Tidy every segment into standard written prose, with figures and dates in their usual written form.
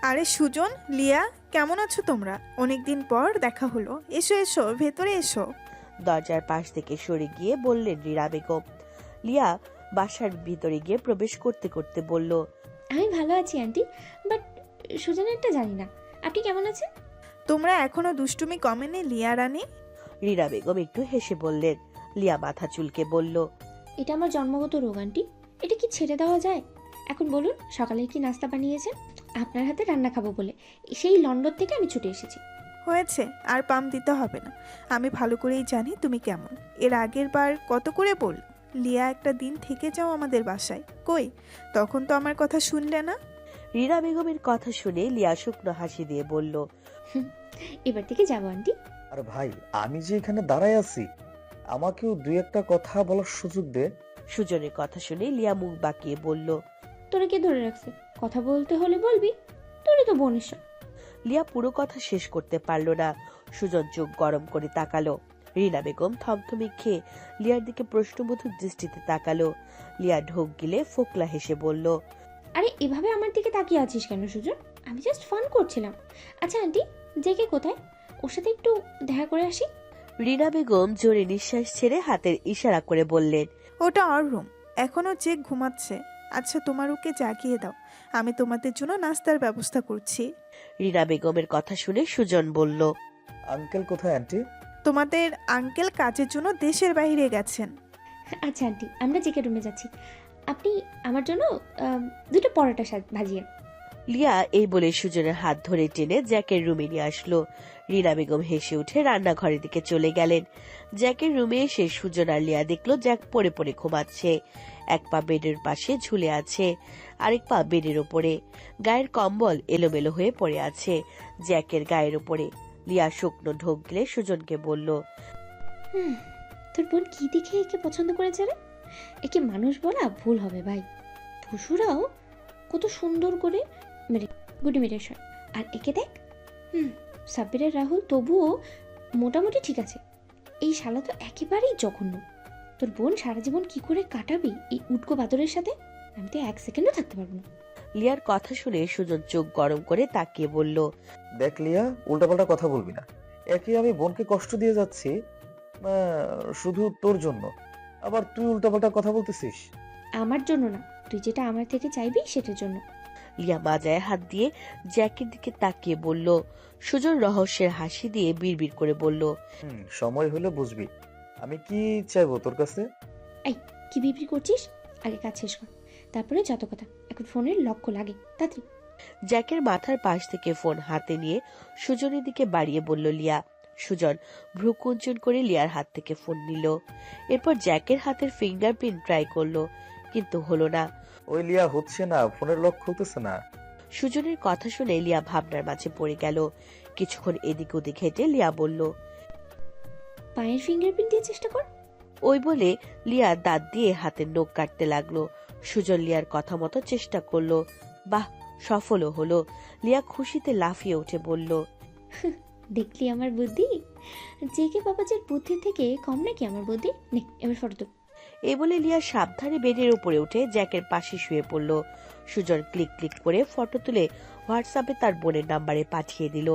আরে সুজন, লিয়া, কেমন আছো তোমরা? অনেকদিন পর দেখা হলো। এসো এসো, ভেতরে এসো। দরজার পাশ থেকে সরে গিয়ে বললেন রিনা বেগম। লিয়া বাসার ভিতরে গিয়ে প্রবেশ করতে করতে বলল, আমি ভালো আছি আন্টি, বাট সুজানেরটা জানি না। আপনি কেমন আছেন? তোমরা এখনো দুষ্টুমি কমেনি লিয়া রানী? রিনা বেগম একটু হেসে বললেন। লিয়া মাথা চুলকে বলল, এটা আমার জন্মগত রোগ আন্টি, এটা কি ছেড়ে দেওয়া যায়? এখন বলুন, সকালে কি নাস্তা বানিয়েছেন? আপনার হাতে রান্না খাবো বলে সেই লন্ডন থেকে আমি ছুটে এসেছি। হয়েছে, আর পাম দিতে হবে না। আমি ভালো করেই জানি তুমি কেমন। এর আগের বার কত করে বল, লিয়া একটা দিন থেকে যাও আমাদের বাসায়। কই, তখন তো আমার কথা শুনলে না। রিনা বেগমের কথা শুনে লিয়া শুকনো হাসি দিয়ে বলল, এবার থেকে যাবো আন্টি। আর ভাই, আমি যে এখানে দাঁড়ায় আছি, আমাকেও দুই একটা কথা বলার সুযোগ দে। সুজনের কথা শুনে লিয়া মুখ বাঁকিয়ে বলল, তোরা কে ধরে রাখছে? কথা বলতে হলে বলবি, তোরই তো বোনের সব। লিয়া পুরো কথা শেষ করতে পারল না। সুজন চোখ গরম করে তাকালো। রিনা বেগম থমথমে খেয়ে লিয়ার দিকে প্রশ্নবোধক দৃষ্টিতে তাকালো। লিয়া ঢোক গিলে ফোকলা হেসে বলল, আরে এভাবে আমার দিকে তাকিয়ে আছিস কেন সুজন? আমি জাস্ট ফান করছিলাম। আচ্ছা আন্টি, জেকে কোথায়? ওর সাথে একটু দেখা করে আসি। রিনা বেগম জোরে নিঃশ্বাস ছেড়ে হাতের ইশারা করে বললেন, ওটা ওর রুম, এখনো যে ঘুমাচ্ছে। আচ্ছা, তোমার ওকে জাগিয়ে দাও, আমি তোমাদের জন্য নাস্তার ব্যবস্থা করছি। রিনা বেগমের কথা শুনে সুজন বলল, আঙ্কেল কোথায় আন্টি? তোমাদের আঙ্কেল কাজের জন্য দেশের বাইরে গেছেন। আচ্ছা আন্টি, আমরা জেকে রুমে যাচ্ছি। আপনি আমার জন্য দুটো পরোটা ভাজিয়ে। লিয়া এই বলে সুজনের হাত ধরে টেনে জ্যাকের রুমে নিয়ে আসলো। রিনা বেগম হেসে উঠে রান্নাঘরের দিকে চলে গেলেন। জ্যাকের রুমে এসে সুজন আর লিয়া দেখলো জ্যাক পড়ে পড়ে ঘুমাচ্ছে। এক পা বেডের পাশে ঝুলে আছে, আরেক পা বেডের ওপরে। গায়ের কম্বল এলোমেলো হয়ে পড়ে আছে জ্যাকের গায়ের ওপরে। লিয়া শুকনো ঢোক গিলে সুজনকে বলল, তোর বোন কি দেখে একে পছন্দ করেছে রে? একে মানুষ বলা ভুল হবে ভাই। পশুরাও কত সুন্দর করে মেরে গুটি মেরে শয়, আর একে দেখ। সাব্বিরের রাহুল তবুও মোটামুটি ঠিক আছে, এই শালা তো একেবারেই জঘন্য। তোর বোন সারা জীবন কি করে কাটাবি এই উটকো বাদরের সাথে? আমি তো এক সেকেন্ডও থাকতে পারবো না। লিয়ার কথা শুনে সুজন চোখ গরম করে তাকিয়ে বলল, দেখ লিয়া, উল্টাপাল্টা কথা বলবি না। একে আমি বোনকে কষ্ট দিয়ে যাচ্ছি শুধু তোর জন্য, আবার তুই উল্টাপাল্টা কথা বলতেছিস। আমার জন্য না, তুই যেটা আমার থেকে চাইবি সেটার জন্য। লিয়া মাজায় হাত দিয়ে জ্যাকের দিকে তাকিয়ে বলল। সুজন রহস্যের হাসি দিয়ে বিড়বিড় করে বলল, সময় হলে বুঝবি আমি কি চাইবো তোর কাছে। এই, কি বিক্রি করছিস? আগে কাজ শেষ কর, তারপরে যত কথা। এখন ফোনের লক্ষ্য লাগে তাড়াতাড়ি। জ্যাকের মাথার পাশ থেকে ফোন হাতে নিয়ে সুজনের দিকে বাড়িয়ে বলল লিয়া। সুজন ভ্রু কুঞ্চন করে লিয়ার হাত থেকে ফোন নিল। এরপর জ্যাকের হাতের ফিঙ্গারপ্রিন্ট ট্রাই করলো, কিন্তু হলো না। ওই লিয়া, হচ্ছে না, ফোনের লক খুলতেছে না। সুজনের কথা শুনে লিয়া ভাবনার মাঝে পড়ে গেল। কিছুক্ষণ এদিক ওদিক হেঁটে লিয়া বলল, পায়ের ফিঙ্গারপ্রিন্ট দিয়ে চেষ্টা কর। ওই বলে লিয়া দাঁত দিয়ে হাতের নখ কাটতে লাগলো। সুজন লিয়ার কথা মতো চেষ্টা করলো। বাহ, সফলও হলো। লিয়া খুশিতে লাফিয়ে উঠে বলল, দেখলি আমার বুদ্ধি? জেকে বাবাজের বুদ্ধি থেকে কম নাকি আমার বুদ্ধি? নে এবার ফটো তো। এই বলে লিয়া সাবধানে বেডের উপরে উঠে জ্যাকের পাশে শুয়ে পড়ল। সুজন ক্লিক ক্লিক করে ফটো তুলে হোয়াটসঅ্যাপে তার বোনের নাম্বারে পাঠিয়ে দিল।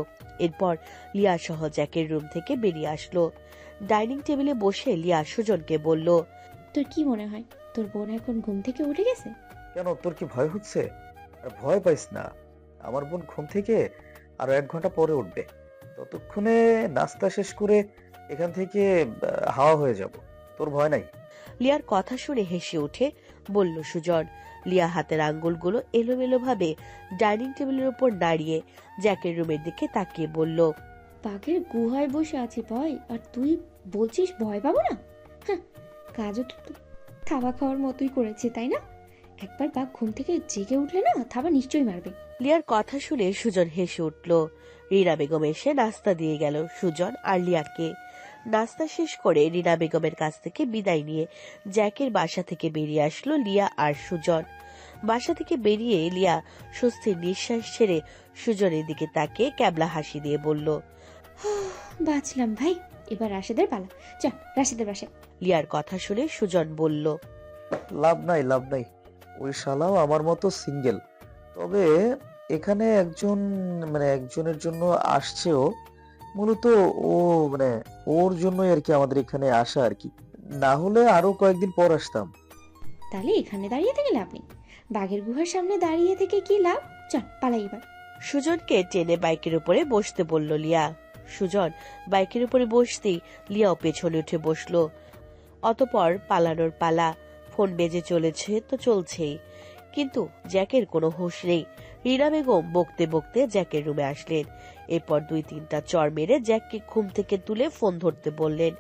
এরপর লিয়া সহ জ্যাকের রুম থেকে বেরিয়ে আসলো। ডাইনিং টেবিলে বসে লিয়া সুজনকে বলল, তোর কি মনে হয় তোর বোন এখন ঘুম থেকে উঠে গেছে? কেন, তোর কি ভয় হচ্ছে? আর ভয় পাইস না, আমার বোন ঘুম থেকে আরো 1 ঘন্টা পরে উঠবে। ততক্ষণে নাস্তা শেষ করে এখান থেকে হাওয়া হয়ে যাব, তোর ভয় নাই। লিয়ার কথা শুনে হেসে উঠে বলল সুজন। লিয়া হাতের আঙ্গুলগুলো এলোমেলো ভাবে ডাইনিং টেবিলের উপর দাঁড়িয়ে জ্যাকের রুমের দিকে তাকিয়ে বলল, বাঘের গুহায় বসে আছি ভয়, আর তুই বলছিস ভয় পাবো না? হ্যাঁ, কাজও তো থাবা খাওয়ার মতোই করেছে তাই না? একবার বাঘ ঘুম থেকে জেগে উঠলে না, থাবা নিশ্চয়ই মারবে। লিয়ার কথা শুনে সুজন হেসে উঠল। রিনা বেগম এসে নাস্তা দিয়ে গেল সুজন আর লিয়াকে। নাস্তা শেষ করে রিনা বেগমের কাছ থেকে বিদায় নিয়ে জ্যাকের বাসা থেকে বেরিয়ে আসলো লিয়া আর সুজন। বাসা থেকে বেরিয়ে লিয়া স্বস্তির নিঃশ্বাস ছেড়ে সুজনের দিকে তাকিয়ে ক্যাবলা হাসি দিয়ে বলল, বাঁচলাম ভাই, এবার রাশেদের পালা। চল রাশেদের বাসায়। লিয়ার কথা শুনে সুজন বলল, লাভ নাই, লাভ নাই, ওই শালাও আমার মতো সিঙ্গেল। তবে এখানে একজনের জন্য আসছে ও। মূলত ও মানে ওর জন্যই আর কি আমাদের এখানে আসা আর কি। না হলে আরো কয়েকদিন পর আসতাম। তাহলে এখানে দাঁড়িয়ে থেকে লাভ নেই, বাঘের গুহার সামনে দাঁড়িয়ে থেকে কি লাভ? চল পালাই এবার। সুজনকে টেনে বাইকের উপরে বসতে বলল লিয়া। সুজন বাইকের উপরে বসতেই লিয়াও পেছনে উঠে বসলো। অতপর পালানোর পালা। ফোন বেজে চলেছে তো চলছেই, কিন্তু জ্যাকের কোনো হুঁশ নেই। রিনা বেগম বকতে বকতে জ্যাকের রুমে আসলেন। এরপর 2-3টা চড় মেরে জ্যাককে ঘুম থেকে তুলে ফোন ধরতে বললেন।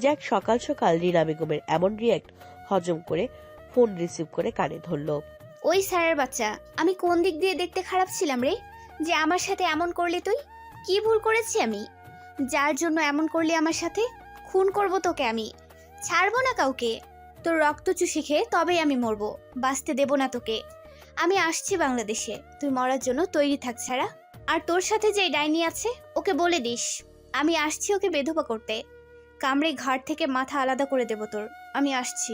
জ্যাক সকাল সকাল রিনা বেগমের এমন রিয়াক্ট হজম করে ফোন রিসিভ করে কানে ধরল। ওই স্যারের বাচ্চা, আমি কোন দিক দিয়ে দেখতে খারাপ ছিলাম রে, যে আমার সাথে এমন করলি? তুই কি ভুল করেছি আমি, যার জন্য এমন করলি আমার সাথে? খুন করব তোকে আমি, ছাড়বো না কাউকে। তোর রক্ত চুষে খেয়ে তবেই আমি মরবো, বাঁচতে দেব না তোকে। আমি আসছি বাংলাদেশে, তুই মরার জন্য তৈরি থাক ছাড়া। আর তোর সাথে যে ডাইনি আছে ওকে বলে দিস আমি আসছি ওকে বেধবা করতে। কামড়ে ঘাট থেকে মাথা আলাদা করে দেব তোর। আমি আসছি।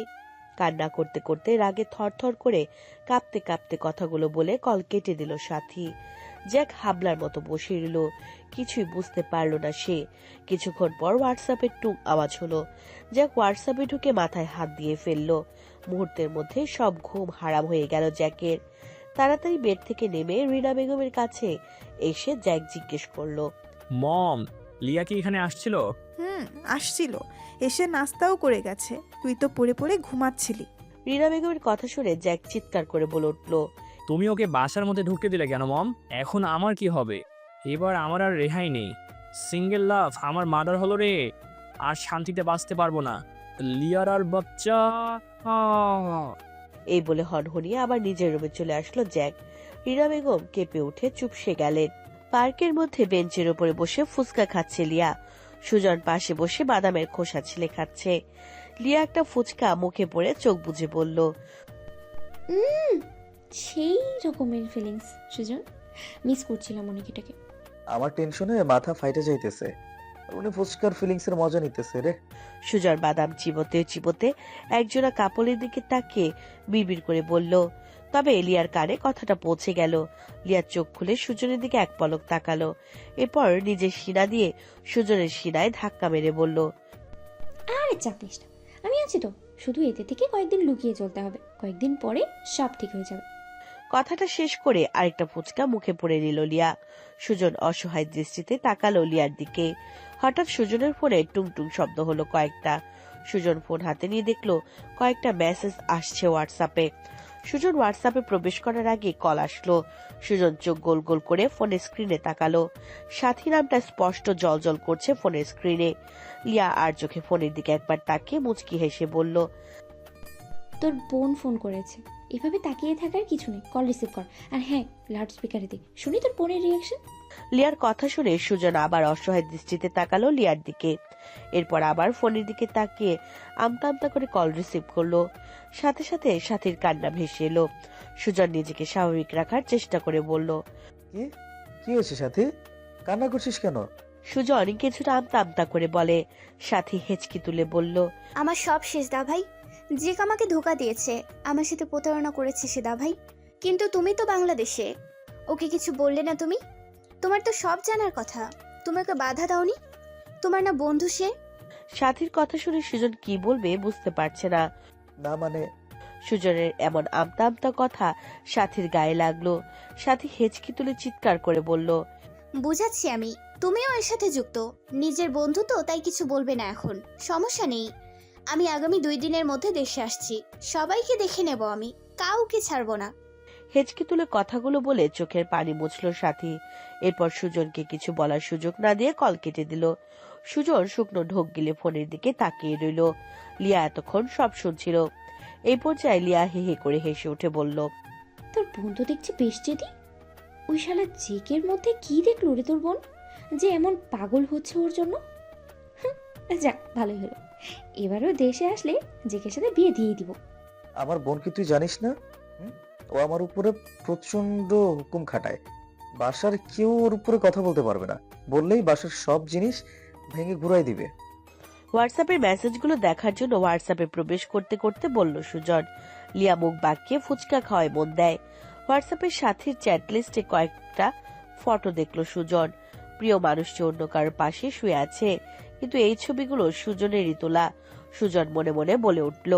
কান্না করতে করতে রাগে থরথর করে কাঁপতে কাঁপতে কথাগুলো বলে কল কেটে দিল সাথী। জ্যাক হাবলার মতো বসে রইল, কিছুই বুঝতে পারলো না সে। কিছুক্ষণ পর হোয়াটসঅ্যাপের টুং আওয়াজ হলো। জ্যাক হোয়াটসঅ্যাপে ঢুকে মাথায় হাত দিয়ে ফেললো। মুহূর্তের মধ্যে সব ঘুম হারাম হয়ে গেল জ্যাকের। তাড়াতাড়ি বেড থেকে নেমে রিনা বেগমের কাছে এসে জ্যাক জিজ্ঞেস করলো, মম, লিয়া কি এখানে আসছিল? আসছিল, এসে নাস্তাও করে গেছে। তুই তো পড়ে পড়ে ঘুমাচ্ছিলি। রিনা বেগমের কথা শুনে জ্যাক চিৎকার করে বলে উঠলো, তুমি ওকে বাসার মধ্যে ঢুকতে দিলে কেন মম? এখন আমার কি হবে? এবার আমার আর রেহাই নেই। সিঙ্গেল লাভ আমার মার্ডার হলো রে, আর শান্তিতে বাঁচতে পারবো না। লিয়ার আর বাচ্চা। এই বলে হনহনিয়ে আবার নিজের রুমে চলে আসলো জ্যাক। রিনা বেগম কেঁপে উঠে চুপসে গেলেন। পার্কের মধ্যে বেঞ্চের উপরে বসে ফুচকা খাচ্ছে লিয়া। সুজন পাশে বসে বাদামের খোসা ছিলে খাচ্ছে। লিয়া একটা ফুচকা মুখে পড়ে চোখ বুজে বলল, সেই রকমের ফিলিংস সুজন, মিস করছিলাম অনেকটাকে। আমার টেনশনে মাথা ফাইটে যাইতেছে, আর উনি ফুচকার ফিলিংস এর মজা নিতেছে রে। সুজন বাদাম চিবোতে চিবোতে একজোড়া কাপড়ের দিকে তাকিয়ে বিড়বিড় করে বলল। তবে লিয়ার কানে কথাটা পৌঁছে গেল। লিয়ার চোখ খুলে সুজনের দিকে এক পলক তাকালো। এরপর নিজের সিনা দিয়ে সুজনের সিনায় ধাক্কা মেরে বলল, আরে চাপ নিস না, আমি আছি তো। শুধু এতে থেকে কয়েকদিন লুকিয়ে চলতে হবে, কয়েকদিন পরে সব ঠিক হয়ে যাবে। কথাটা শেষ করে আরেকটা ফুচকা মুখে পড়ে নিল লিয়া। সুজন অসহায় দৃষ্টিতে তাকালো লিয়ার দিকে। হঠাৎ সুজনের ফোনে টুংটুং শব্দ হলো কয়েকটা। সুজন ফোন হাতে নিয়ে দেখলো কয়েকটা মেসেজ আসছে হোয়াটসঅ্যাপে। সুজন হোয়াটসঅ্যাপে প্রবেশ করার আগে কল আসলো। সুজন চোখ গোল গোল করে ফোনের স্ক্রিনে তাকালো। সাথী নামটা স্পষ্ট জলজল করছে ফোনের স্ক্রিনে। লিয়া আর চোখে ফোনের দিকে একবার তাকিয়ে মুচকি হেসে বলল, তোর বোন ফোন করেছে, এভাবে তাকিয়ে থাকার কিছু নেই, কল রিসিভ কর। আর হ্যাঁ, লাউড স্পিকারে দে, শুনি তোর বোনের রিয়াকশন। লিয়ার কথা শুনে সুজন আবার অসহায় দৃষ্টিতে তাকালো লিয়ার দিকে। এরপর আবার ফোনের দিকে তাকিয়ে আমতা আমতা করে কল রিসিভ করলো। সাথে সাথে সাথীর কান্না ভেসে এলো। সুজন নিজেকে স্বাভাবিক রাখার চেষ্টা করে বলল, কি কি হয়েছে সাথী? কান্না করছিস কেন? সুজন কিছুটা আমতা আমতা করে বলে। সাথী হেঁচকি তুলে বলল, আমার সব শেষ দা ভাই। যে আমাকে ধোকা দিয়েছে, আমার সাথে প্রতারণা করেছে সে দা ভাই। কিন্তু তুমি তো বাংলাদেশে, ওকে কিছু বললে না তুমি? তোমার তো সব জানার কথা, তোমাকে বাধা দাওনি? তোমার না বন্ধু সে? সাথীর কথা শুনে সুজন কি বলবে বুঝতে পারছে না। না মানে সুজনের এমন আমতা আমতা কথা সাথীর গায়ে লাগলো। সাথী হেঁচকি তুলে চিৎকার করে বলল, বুঝাচ্ছি আমি, তুমিও এর সাথে যুক্ত। নিজের বন্ধু তো, তাই কিছু বলবে না এখন, সমস্যা নেই। আমি আগামী 2 দিনের মধ্যে দেশে আসছি, সবাইকে দেখে নেব আমি, কাউকে ছাড়বো না। হেঁচকি তুলে কথাগুলো বলে চোখের পানি মুছল সাথী। এরপর সুজনকে কিছু বলার সুযোগ না দিয়ে কল কেটে দিল। সুজন শুকনো ঢোক গিলে ফোনের দিকে তাকিয়ে রইল। লিয়া এতক্ষণ সব শুনছিল। এই পর্যায়ে লিয়া হে হে করে হেসে উঠে বলল, তোর বোন তো দেখছি বেশ জেদি। ওই শালা জেকের মধ্যে কি দেখলো রে তোর বোন, যে এমন পাগল হচ্ছে ওর জন্য? যাক, ভালোই হলো। এবারও দেশে আসলে জেকের সাথে বিয়ে দিয়ে দিব। আমার বোন কি তুই জানিস না? ও আমার উপরে প্রচন্ড হুকুম খাটায়। বাসার কেউ ওর উপরে কথা বলতে পারবে না, বললেই বাসার সব জিনিস ভেঙে ঘুরাই দিবে। হোয়াটসঅ্যাপের মেসেজগুলো দেখার জন্য হোয়াটসঅ্যাপে প্রবেশ করতে করতে বলল সুজন। লিয়া মুখ বাঁকিয়ে ফুচকা খাওয়ায় মন দেয়। হোয়াটসঅ্যাপের সাথীর চ্যাট লিস্টে কয়েকটা কয়েকটা ফটো দেখলো সুজন। প্রিয় মানুষটি অন্য কারোর পাশে শুয়ে আছে, কিন্তু এই ছবিগুলো সুজনেরই তোলা। সুজন মনে মনে বলে উঠল,